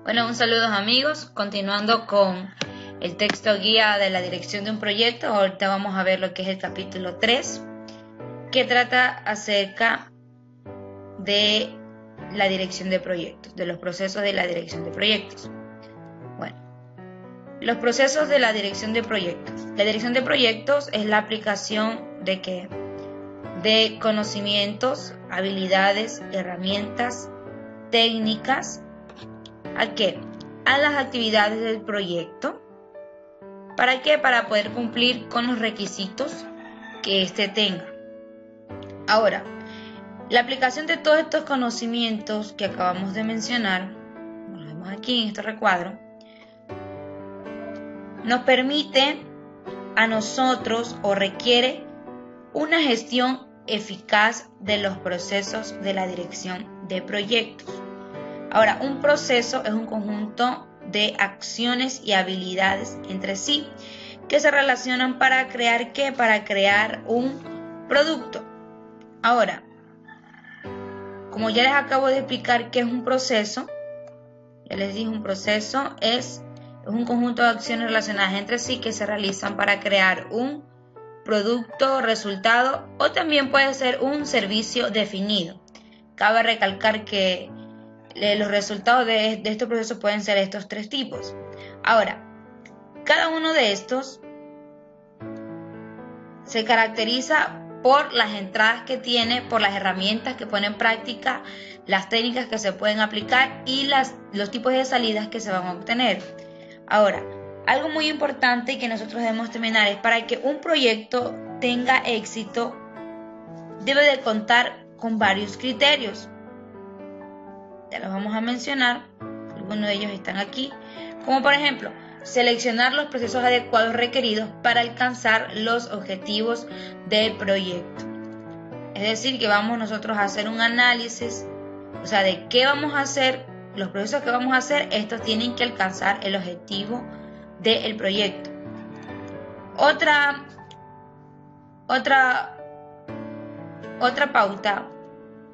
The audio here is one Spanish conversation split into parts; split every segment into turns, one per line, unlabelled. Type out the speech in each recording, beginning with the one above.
Bueno, un saludo amigos, continuando con el texto guía de la dirección de un proyecto. Ahorita vamos a ver lo que es el capítulo 3, que trata acerca de la dirección de proyectos, de los procesos de la dirección de proyectos. Bueno, los procesos de la dirección de proyectos. La dirección de proyectos es la aplicación de ¿qué? De conocimientos, habilidades, herramientas, técnicas. ¿A qué? A las actividades del proyecto. ¿Para qué? Para poder cumplir con los requisitos que éste tenga. Ahora, la aplicación de todos estos conocimientos que acabamos de mencionar, como lo vemos aquí en este recuadro, nos permite a nosotros o requiere una gestión eficaz de los procesos de la dirección de proyectos. Ahora, un proceso es un conjunto de acciones y habilidades entre sí que se relacionan para crear ¿qué? Para crear un producto. Ahora, como ya les acabo de explicar qué es un proceso, ya les dije, un proceso es un conjunto de acciones relacionadas entre sí que se realizan para crear un producto, resultado o también puede ser un servicio definido. Cabe recalcar que los resultados de estos procesos pueden ser estos tres tipos. Ahora, cada uno de estos se caracteriza por las entradas que tiene, por las herramientas que pone en práctica, las técnicas que se pueden aplicar y los tipos de salidas que se van a obtener. Ahora, algo muy importante que nosotros debemos terminar es para que un proyecto tenga éxito, debe de contar con varios criterios. Ya los vamos a mencionar, algunos de ellos están aquí, como por ejemplo, seleccionar los procesos adecuados requeridos para alcanzar los objetivos del proyecto. Es decir, que vamos nosotros a hacer un análisis, o sea, de qué vamos a hacer, los procesos que vamos a hacer, estos tienen que alcanzar el objetivo del proyecto. Otra pauta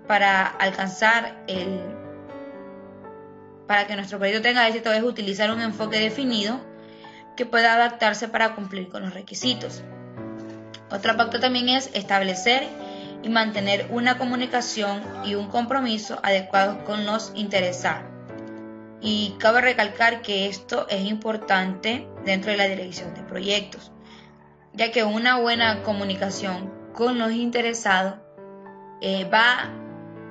para alcanzar para que nuestro proyecto tenga éxito es utilizar un enfoque definido que pueda adaptarse para cumplir con los requisitos. Otra pauta también es establecer y mantener una comunicación y un compromiso adecuados con los interesados. Y cabe recalcar que esto es importante dentro de la dirección de proyectos, ya que una buena comunicación con los interesados va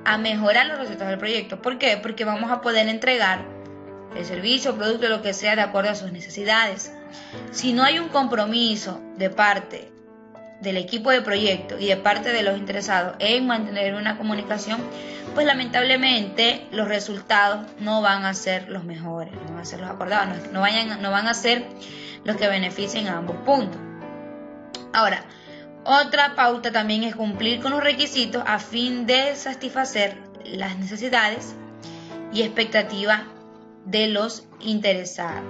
a mejorar los resultados del proyecto. ¿Por qué? Porque vamos a poder entregar el servicio, producto, lo que sea de acuerdo a sus necesidades. Si no hay un compromiso de parte del equipo de proyecto y de parte de los interesados en mantener una comunicación, pues lamentablemente los resultados no van a ser los mejores, no van a ser los acordados, no van a ser los que beneficien a ambos puntos. Ahora, otra pauta también es cumplir con los requisitos a fin de satisfacer las necesidades y expectativas de los interesados.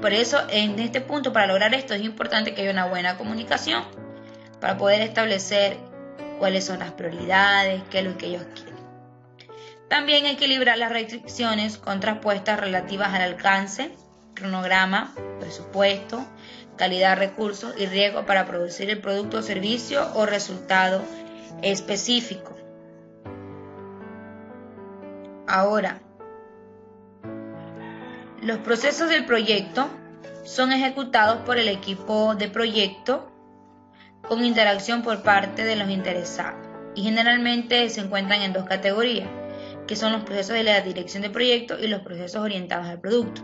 Por eso en este punto, para lograr esto, es importante que haya una buena comunicación para poder establecer cuáles son las prioridades, qué es lo que ellos quieren. También equilibrar las restricciones contrapuestas relativas al alcance, cronograma, presupuesto, calidad de recursos y riesgo para producir el producto, servicio o resultado específico. Ahora, los procesos del proyecto son ejecutados por el equipo de proyecto con interacción por parte de los interesados y generalmente se encuentran en dos categorías, que son los procesos de la dirección de proyectos y los procesos orientados al producto.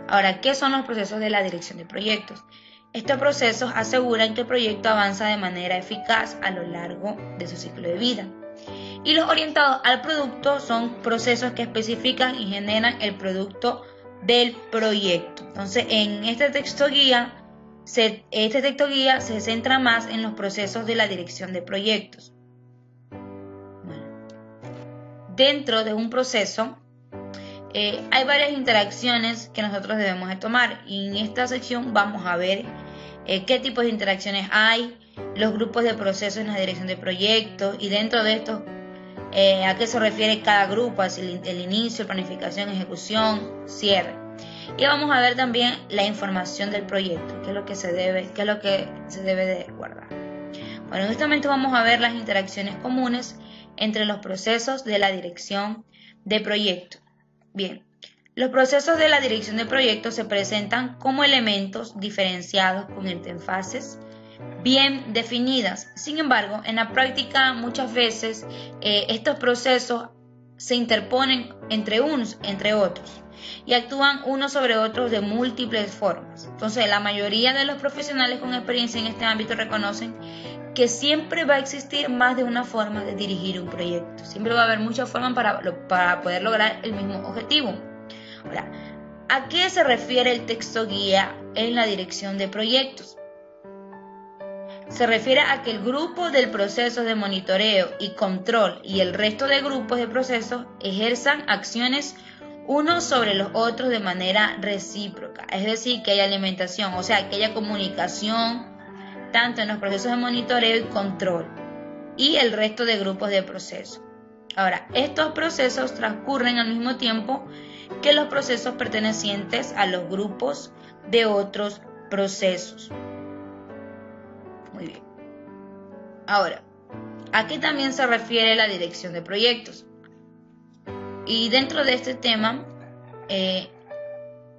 Ahora, ¿qué son los procesos de la dirección de proyectos? Estos procesos aseguran que el proyecto avanza de manera eficaz a lo largo de su ciclo de vida. Y los orientados al producto son procesos que especifican y generan el producto del proyecto. Entonces, en este texto guía se centra más en los procesos de la dirección de proyectos. Bueno, dentro de un proceso hay varias interacciones que nosotros debemos de tomar y en esta sección vamos a ver qué tipos de interacciones hay, los grupos de procesos en la dirección de proyectos y dentro de estos a qué se refiere cada grupo, es el inicio, planificación, ejecución, cierre. Y vamos a ver también la información del proyecto, qué es lo que se debe de guardar. Bueno, en este momento vamos a ver las interacciones comunes entre los procesos de la dirección de proyecto. Bien, los procesos de la dirección de proyecto se presentan como elementos diferenciados con interfaces bien definidas. Sin embargo, en la práctica muchas veces estos procesos se interponen entre unos, entre otros, y actúan unos sobre otros de múltiples formas. Entonces, la mayoría de los profesionales con experiencia en este ámbito reconocen que siempre va a existir más de una forma de dirigir un proyecto. Siempre va a haber muchas formas para poder lograr el mismo objetivo. Ahora, ¿a qué se refiere el texto guía en la dirección de proyectos? Se refiere a que el grupo del proceso de monitoreo y control y el resto de grupos de procesos ejerzan acciones unos sobre los otros de manera recíproca. Es decir, que haya alimentación, o sea, que haya comunicación tanto en los procesos de monitoreo y control y el resto de grupos de procesos. Ahora, estos procesos transcurren al mismo tiempo que los procesos pertenecientes a los grupos de otros procesos. Muy bien. Ahora, ¿a qué también se refiere la dirección de proyectos? Y dentro de este tema,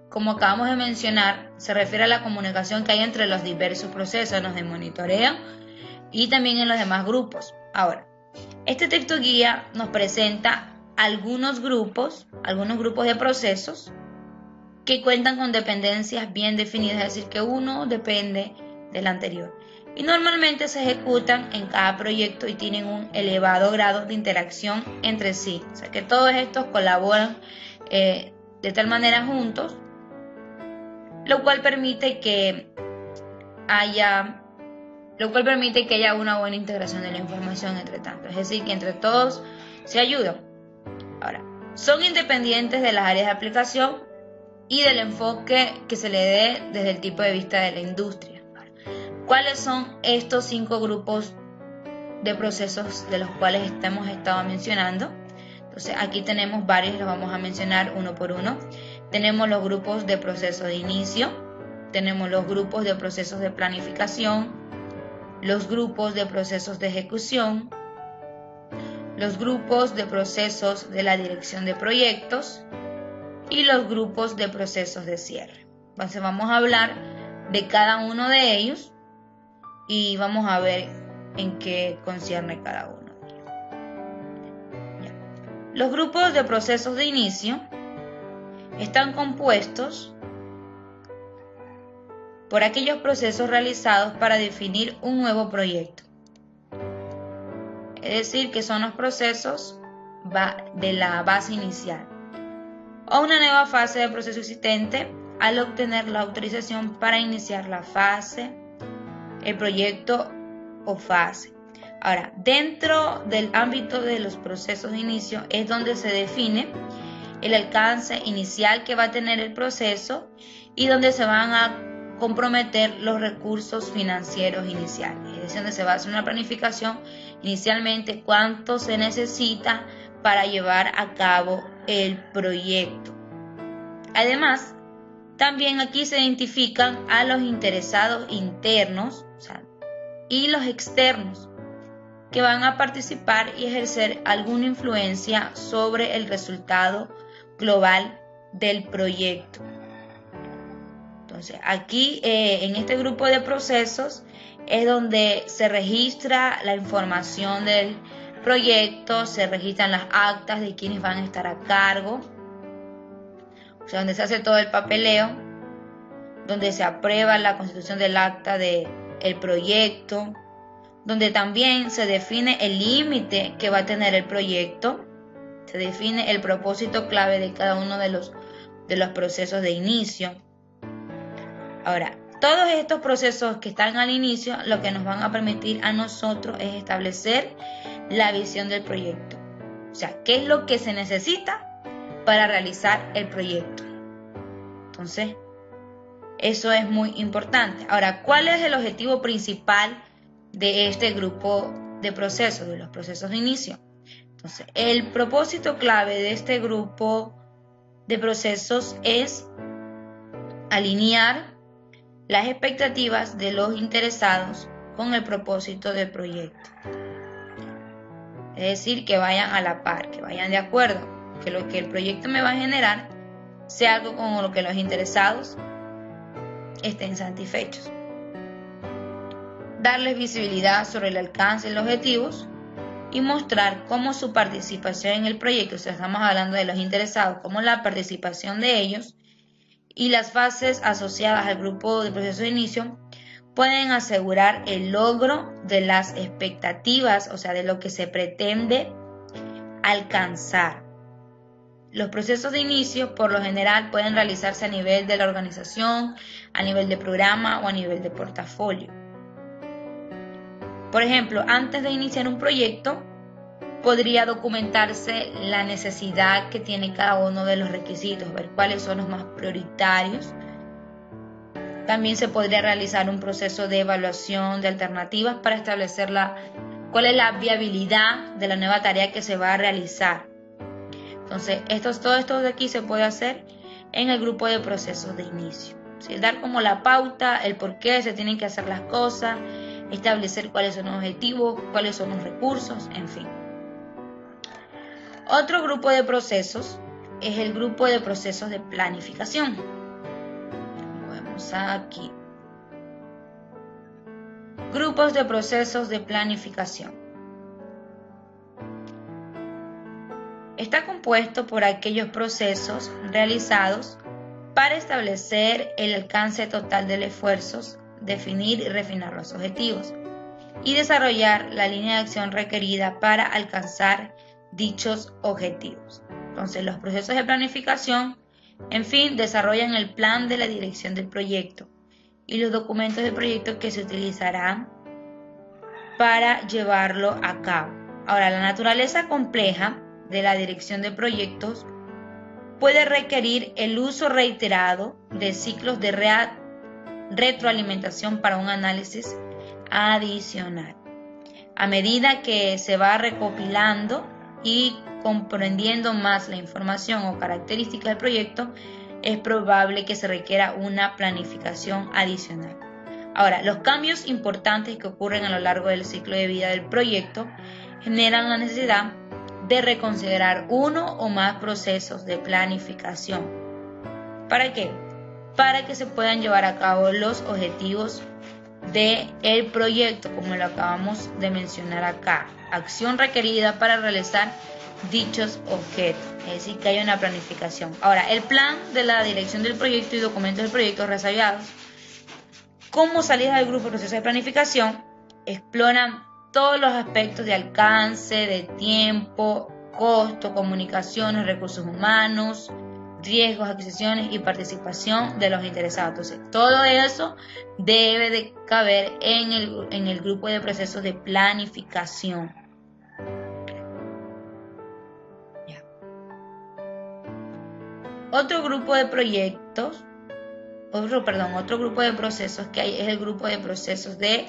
como acabamos de mencionar, se refiere a la comunicación que hay entre los diversos procesos, los de monitoreo y también en los demás grupos. Ahora, este texto guía nos presenta algunos grupos de procesos que cuentan con dependencias bien definidas, es decir, que uno depende del anterior. Y normalmente se ejecutan en cada proyecto y tienen un elevado grado de interacción entre sí. O sea que todos estos colaboran de tal manera juntos, lo cual permite que haya una buena integración de la información entre tanto. Es decir, que entre todos se ayudan. Ahora, son independientes de las áreas de aplicación y del enfoque que se le dé desde el tipo de vista de la industria. ¿Cuáles son estos 5 grupos de procesos de los cuales hemos estado mencionando? Entonces, aquí tenemos varios, los vamos a mencionar uno por uno. Tenemos los grupos de proceso de inicio, tenemos los grupos de procesos de planificación, los grupos de procesos de ejecución, los grupos de procesos de la dirección de proyectos y los grupos de procesos de cierre. Entonces, vamos a hablar de cada uno de ellos y vamos a ver en qué concierne cada uno. Los grupos de procesos de inicio están compuestos por aquellos procesos realizados para definir un nuevo proyecto. Es decir, que son los procesos de la base inicial o una nueva fase del proceso existente al obtener la autorización para iniciar la fase, el proyecto o fase. Ahora, dentro del ámbito de los procesos de inicio es donde se define el alcance inicial que va a tener el proceso y donde se van a comprometer los recursos financieros iniciales. Es decir, donde se va a hacer una planificación inicialmente, cuánto se necesita para llevar a cabo el proyecto. Además, también aquí se identifican a los interesados internos, y los externos que van a participar y ejercer alguna influencia sobre el resultado global del proyecto. Entonces, aquí en este grupo de procesos es donde se registra la información del proyecto, se registran las actas de quienes van a estar a cargo, o sea, donde se hace todo el papeleo, donde se aprueba la constitución del acta del proyecto, donde también se define el límite que va a tener el proyecto, se define el propósito clave de cada uno de los procesos de inicio. Ahora, todos estos procesos que están al inicio, lo que nos van a permitir a nosotros es establecer la visión del proyecto. O sea, ¿qué es lo que se necesita para realizar el proyecto? Entonces, eso es muy importante. Ahora, ¿cuál es el objetivo principal de este grupo de procesos, de los procesos de inicio? Entonces, el propósito clave de este grupo de procesos es alinear las expectativas de los interesados con el propósito del proyecto. Es decir, que vayan a la par, que vayan de acuerdo, que lo que el proyecto me va a generar sea algo con lo que los interesados estén satisfechos. Darles visibilidad sobre el alcance y los objetivos y mostrar cómo su participación en el proyecto, o sea, estamos hablando de los interesados, cómo la participación de ellos y las fases asociadas al grupo de proceso de inicio pueden asegurar el logro de las expectativas, o sea, de lo que se pretende alcanzar. Los procesos de inicio, por lo general, pueden realizarse a nivel de la organización, a nivel de programa o a nivel de portafolio. Por ejemplo, antes de iniciar un proyecto, podría documentarse la necesidad que tiene cada uno de los requisitos, ver cuáles son los más prioritarios. También se podría realizar un proceso de evaluación de alternativas para establecer cuál es la viabilidad de la nueva tarea que se va a realizar. Entonces, todo esto de aquí se puede hacer en el grupo de procesos de inicio. ¿Sí? Dar como la pauta, el por qué se tienen que hacer las cosas, establecer cuáles son los objetivos, cuáles son los recursos, en fin. Otro grupo de procesos es el grupo de procesos de planificación. Como vemos aquí. Grupos de procesos de planificación. Está compuesto por aquellos procesos realizados para establecer el alcance total del esfuerzo, definir y refinar los objetivos y desarrollar la línea de acción requerida para alcanzar dichos objetivos. Entonces, los procesos de planificación, en fin, desarrollan el plan de la dirección del proyecto y los documentos del proyecto que se utilizarán para llevarlo a cabo. Ahora, la naturaleza compleja de la dirección de proyectos puede requerir el uso reiterado de ciclos de retroalimentación para un análisis adicional. A medida que se va recopilando y comprendiendo más la información o características del proyecto, es probable que se requiera una planificación adicional. Ahora, los cambios importantes que ocurren a lo largo del ciclo de vida del proyecto generan la necesidad de reconsiderar uno o más procesos de planificación. ¿Para qué? Para que se puedan llevar a cabo los objetivos del proyecto, como lo acabamos de mencionar acá. Acción requerida para realizar dichos objetos, es decir, que haya una planificación. Ahora, el plan de la dirección del proyecto y documentos del proyecto resabiados, como salida del grupo de proceso de planificación, exploran todos los aspectos de alcance, de tiempo, costo, comunicaciones, recursos humanos, riesgos, adquisiciones y participación de los interesados. Entonces, todo eso debe de caber en el grupo de procesos de planificación. Ya. Otro grupo de procesos que hay es el grupo de procesos de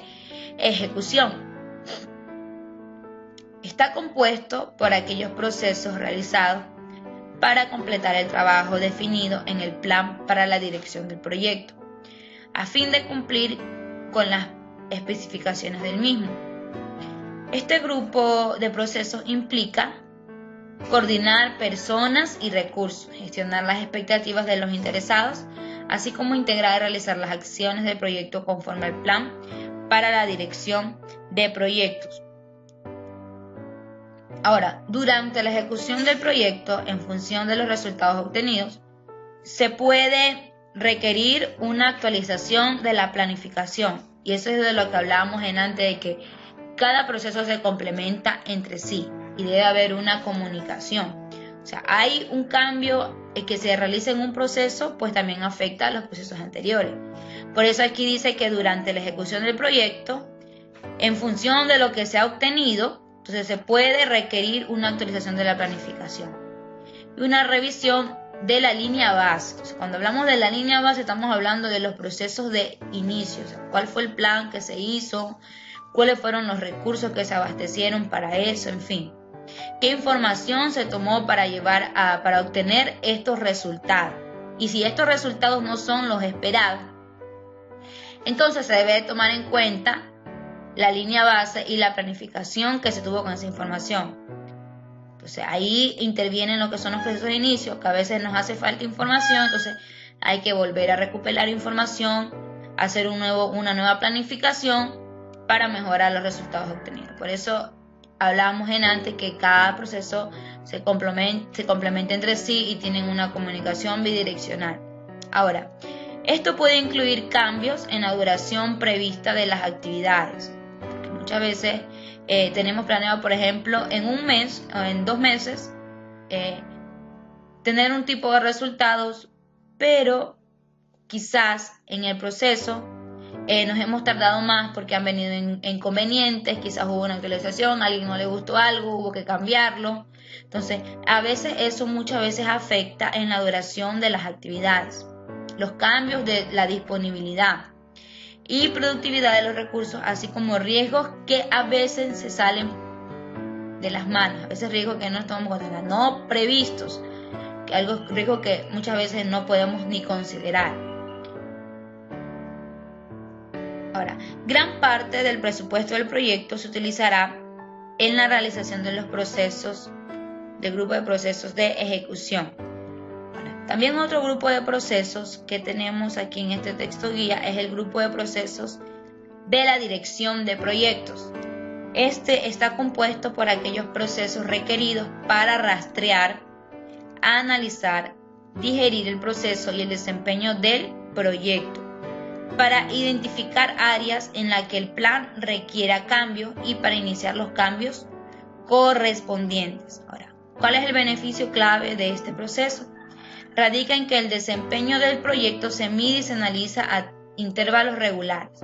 ejecución. Está compuesto por aquellos procesos realizados para completar el trabajo definido en el plan para la dirección del proyecto, a fin de cumplir con las especificaciones del mismo. Este grupo de procesos implica coordinar personas y recursos, gestionar las expectativas de los interesados, así como integrar y realizar las acciones del proyecto conforme al plan para la dirección de proyectos. Ahora, durante la ejecución del proyecto, en función de los resultados obtenidos, se puede requerir una actualización de la planificación. Y eso es de lo que hablábamos antes, de que cada proceso se complementa entre sí y debe haber una comunicación. O sea, hay un cambio que se realiza en un proceso, pues también afecta a los procesos anteriores. Por eso aquí dice que durante la ejecución del proyecto, en función de lo que se ha obtenido, entonces se puede requerir una actualización de la planificación y una revisión de la línea base. Entonces, cuando hablamos de la línea base, estamos hablando de los procesos de inicio, o sea, cuál fue el plan que se hizo, cuáles fueron los recursos que se abastecieron para eso, en fin. ¿Qué información se tomó para obtener estos resultados? Y si estos resultados no son los esperados, entonces se debe tomar en cuenta la línea base y la planificación que se tuvo con esa información. Entonces ahí intervienen lo que son los procesos de inicio, que a veces nos hace falta información, entonces hay que volver a recuperar información, hacer una nueva planificación para mejorar los resultados obtenidos. Por eso hablábamos antes que cada proceso se complementa entre sí y tienen una comunicación bidireccional. Ahora, esto puede incluir cambios en la duración prevista de las actividades. Porque muchas veces tenemos planeado, por ejemplo, en un mes o en 2 meses tener un tipo de resultados, pero quizás en el proceso nos hemos tardado más porque han venido inconvenientes, quizás hubo una actualización, a alguien no le gustó algo, hubo que cambiarlo. Entonces, muchas veces afecta en la duración de las actividades, los cambios de la disponibilidad y productividad de los recursos, así como riesgos que a veces se salen de las manos, a veces riesgos que no estamos considerando, no previstos, riesgos que muchas veces no podemos ni considerar. Ahora, gran parte del presupuesto del proyecto se utilizará en la realización de los procesos, del grupo de procesos de ejecución. Ahora, también otro grupo de procesos que tenemos aquí en este texto guía es el grupo de procesos de la dirección de proyectos. Este está compuesto por aquellos procesos requeridos para rastrear, analizar, digerir el proceso y el desempeño del proyecto, para identificar áreas en las que el plan requiera cambios y para iniciar los cambios correspondientes. Ahora, ¿cuál es el beneficio clave de este proceso? Radica en que el desempeño del proyecto se mide y se analiza a intervalos regulares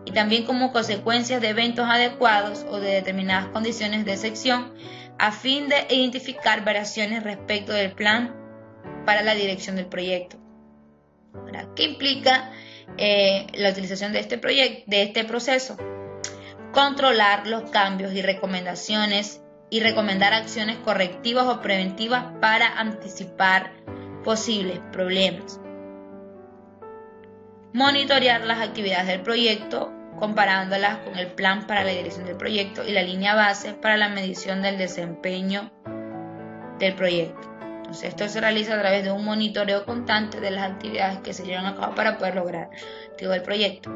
y también como consecuencias de eventos adecuados o de determinadas condiciones de excepción a fin de identificar variaciones respecto del plan para la dirección del proyecto. Ahora, ¿qué implica la utilización de este proceso? Controlar los cambios y recomendaciones y recomendar acciones correctivas o preventivas para anticipar posibles problemas. Monitorear las actividades del proyecto comparándolas con el plan para la dirección del proyecto y la línea base para la medición del desempeño del proyecto. Entonces, esto se realiza a través de un monitoreo constante de las actividades que se llevan a cabo para poder lograr el proyecto.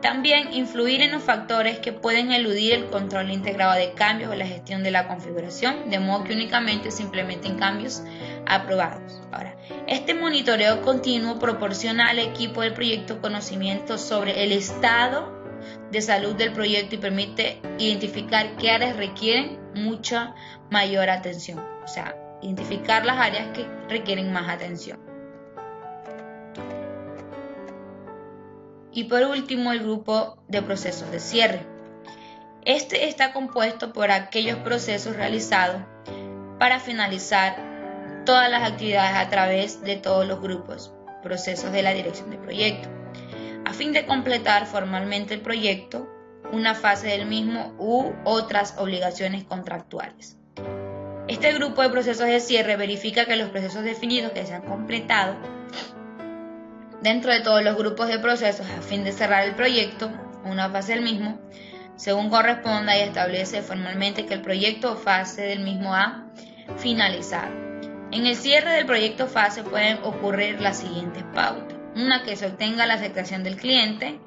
También influir en los factores que pueden eludir el control integrado de cambios o la gestión de la configuración, de modo que únicamente se implementen cambios aprobados. Ahora, este monitoreo continuo proporciona al equipo del proyecto conocimiento sobre el estado de salud del proyecto y permite identificar qué áreas requieren mucha mayor atención. O sea, identificar las áreas que requieren más atención. Y por último, el grupo de procesos de cierre. Este está compuesto por aquellos procesos realizados para finalizar todas las actividades a través de todos los grupos, procesos de la dirección del proyecto, a fin de completar formalmente el proyecto, una fase del mismo u otras obligaciones contractuales. Este grupo de procesos de cierre verifica que los procesos definidos que se han completado dentro de todos los grupos de procesos a fin de cerrar el proyecto, una fase del mismo, según corresponda, y establece formalmente que el proyecto o fase del mismo ha finalizado. En el cierre del proyecto fase pueden ocurrir las siguientes pautas. Una, que se obtenga la aceptación del cliente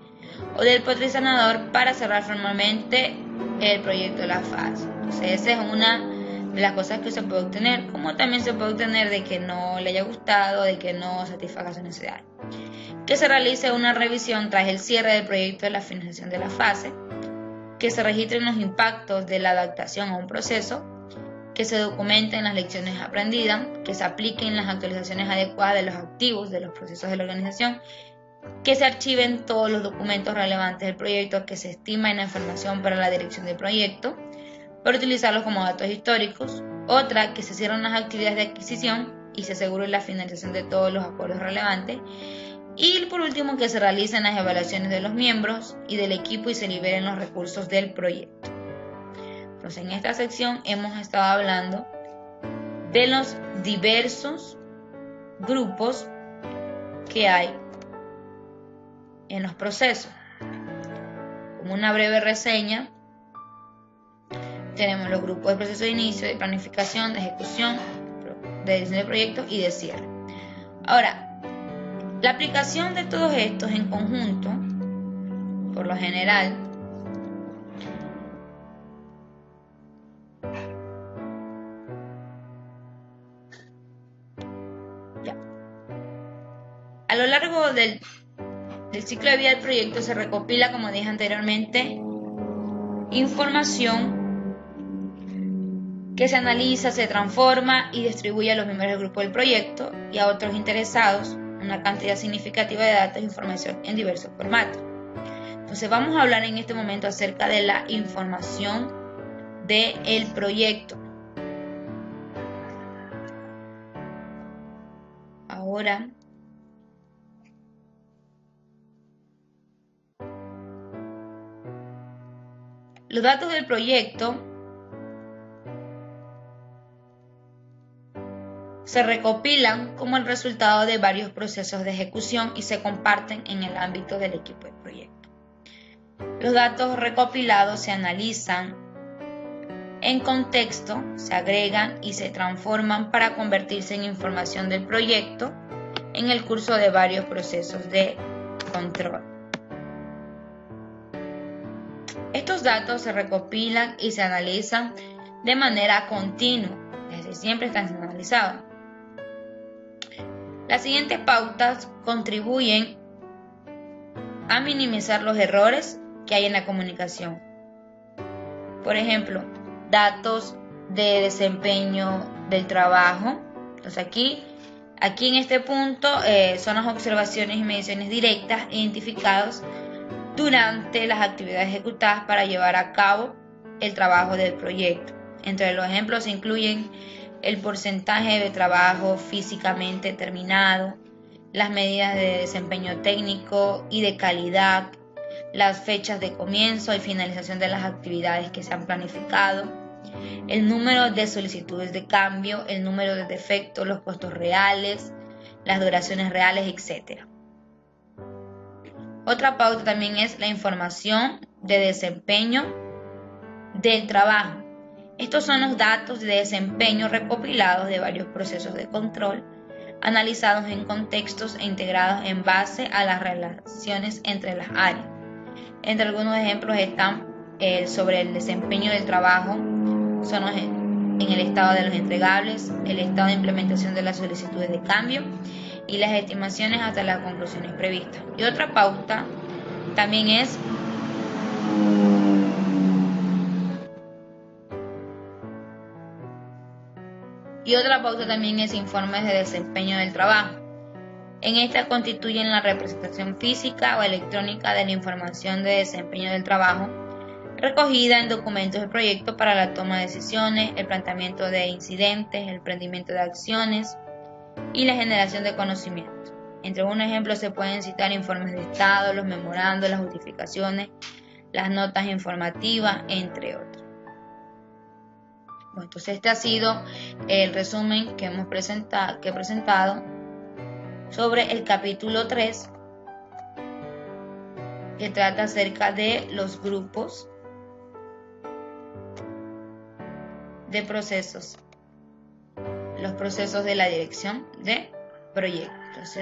o del patrocinador para cerrar formalmente el proyecto de la fase. Entonces, esa es una de las cosas que se puede obtener, como también se puede obtener de que no le haya gustado, de que no satisfaga su necesidad. Que se realice una revisión tras el cierre del proyecto de la finalización de la fase, que se registren los impactos de la adaptación a un proceso, que se documenten las lecciones aprendidas, que se apliquen las actualizaciones adecuadas de los activos de los procesos de la organización, que se archiven todos los documentos relevantes del proyecto que se estima en la información para la dirección del proyecto, para utilizarlos como datos históricos. Otra, que se cierren las actividades de adquisición y se asegure la finalización de todos los acuerdos relevantes. Y por último, que se realicen las evaluaciones de los miembros y del equipo y se liberen los recursos del proyecto. Entonces, en esta sección hemos estado hablando de los diversos grupos que hay en los procesos. Como una breve reseña, tenemos los grupos de proceso de inicio, de planificación, de ejecución, de diseño de proyectos y de cierre. Ahora, la aplicación de todos estos en conjunto, por lo general, a lo largo del ciclo de vida del proyecto se recopila, como dije anteriormente, información que se analiza, se transforma y distribuye a los miembros del grupo del proyecto y a otros interesados una cantidad significativa de datos e información en diversos formatos. Entonces vamos a hablar en este momento acerca de la información del proyecto. Ahora, los datos del proyecto se recopilan como el resultado de varios procesos de ejecución y se comparten en el ámbito del equipo de proyecto. Los datos recopilados se analizan en contexto, se agregan y se transforman para convertirse en información del proyecto en el curso de varios procesos de control. Estos datos se recopilan y se analizan de manera continua, desde siempre están siendo analizados. Las siguientes pautas contribuyen a minimizar los errores que hay en la comunicación. Por ejemplo, datos de desempeño del trabajo. Entonces aquí en este punto son las observaciones y mediciones directas identificadas durante las actividades ejecutadas para llevar a cabo el trabajo del proyecto. Entre los ejemplos se incluyen el porcentaje de trabajo físicamente terminado, las medidas de desempeño técnico y de calidad, las fechas de comienzo y finalización de las actividades que se han planificado, el número de solicitudes de cambio, el número de defectos, los costos reales, las duraciones reales, etc. Otra pauta también es la información de desempeño del trabajo. Estos son los datos de desempeño recopilados de varios procesos de control, analizados en contextos e integrados en base a las relaciones entre las áreas. Entre algunos ejemplos están sobre el desempeño del trabajo, son en el estado de los entregables, el estado de implementación de las solicitudes de cambio y las estimaciones hasta las conclusiones previstas. Y otra pauta también es informes de desempeño del trabajo. En esta constituyen la representación física o electrónica de la información de desempeño del trabajo, recogida en documentos de proyecto para la toma de decisiones, el planteamiento de incidentes, el emprendimiento de acciones y la generación de conocimientos. Entre un ejemplo se pueden citar informes de estado, los memorandos, las justificaciones, las notas informativas, entre otros. Bueno, entonces este ha sido el resumen que he presentado sobre el capítulo 3, que trata acerca de los grupos de procesos, los procesos de la dirección de proyectos.